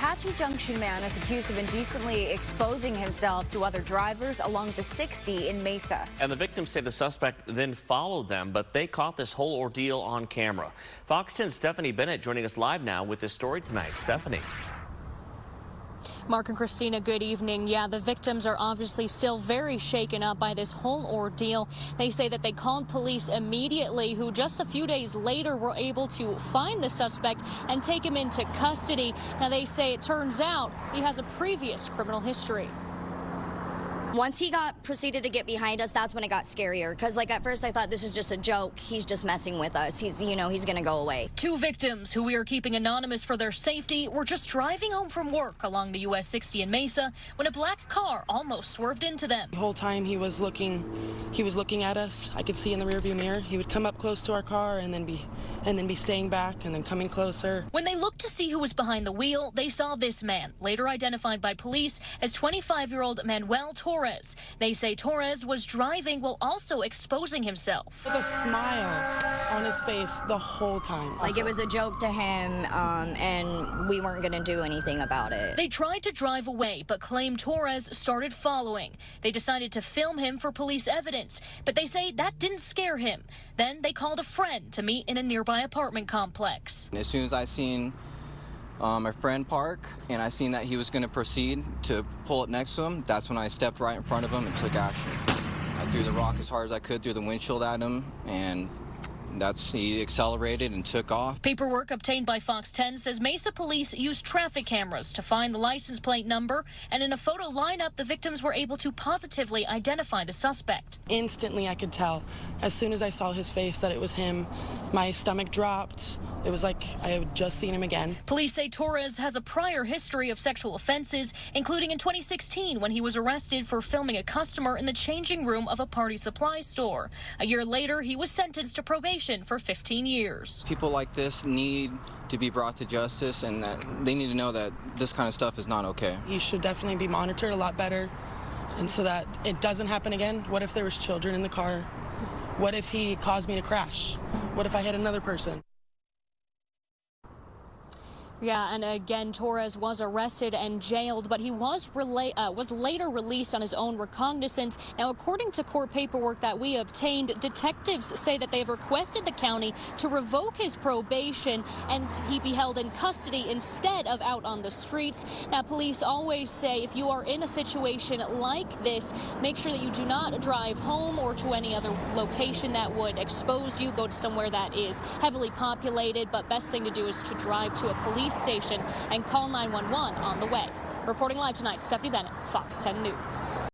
Apache Junction man is accused of indecently exposing himself to other drivers along the 60 in Mesa. And the victims say the suspect then followed them, but they caught this whole ordeal on camera. Fox 10's Stephanie Bennett joining us live now with this story tonight. Stephanie. Mark and Christina, good evening. Yeah, the victims are obviously still very shaken up by this whole ordeal. They say that they called police immediately, who just a few days later were able to find the suspect and take him into custody. Now, they say it turns out he has a previous criminal history. Once he proceeded to get behind us, that's when it got scarier. Because, at first I thought this is just a joke. He's just messing with us. He's going to go away. Two victims, who we are keeping anonymous for their safety, were just driving home from work along the US 60 in Mesa when a black car almost swerved into them. The whole time he was looking at us. I could see in the rearview mirror. He would come up close to our car and then be staying back and then coming closer. When they looked to see who was behind the wheel, they saw this man, later identified by police as 25-year-old Manuel Torres. They say Torres was driving while also exposing himself. With a smile on his face the whole time. It was a joke to him, and we weren't going to do anything about it. They tried to drive away, but claimed Torres started following. They decided to film him for police evidence, but they say that didn't scare him. Then they called a friend to meet in a nearby apartment complex. As soon as I seen my friend park and I seen that he was going to proceed to pull up next to him, that's when I stepped right in front of him and took action. I threw the rock as hard as I could through the windshield at him, and he accelerated and took off. Paperwork obtained by Fox 10 says Mesa police used traffic cameras to find the license plate number, and in a photo lineup, the victims were able to positively identify the suspect. Instantly, I could tell. As soon as I saw his face that it was him, my stomach dropped. It was like I had just seen him again. Police say Torres has a prior history of sexual offenses, including in 2016 when he was arrested for filming a customer in the changing room of a party supply store. A year later, he was sentenced to probation for 15 years. People like this need to be brought to justice, and that they need to know that this kind of stuff is not okay. He should definitely be monitored a lot better, and so that it doesn't happen again. What if there was children in the car? What if he caused me to crash? What if I hit another person? Yeah, and again, Torres was arrested and jailed, but he was later released on his own recognizance. Now, according to court paperwork that we obtained, detectives say that they have requested the county to revoke his probation and he be held in custody instead of out on the streets. Now, police always say if you are in a situation like this, make sure that you do not drive home or to any other location that would expose you. Go to somewhere that is heavily populated, but best thing to do is to drive to a police station and call 911 on the way. Reporting live tonight, Stephanie Bennett, Fox 10 News.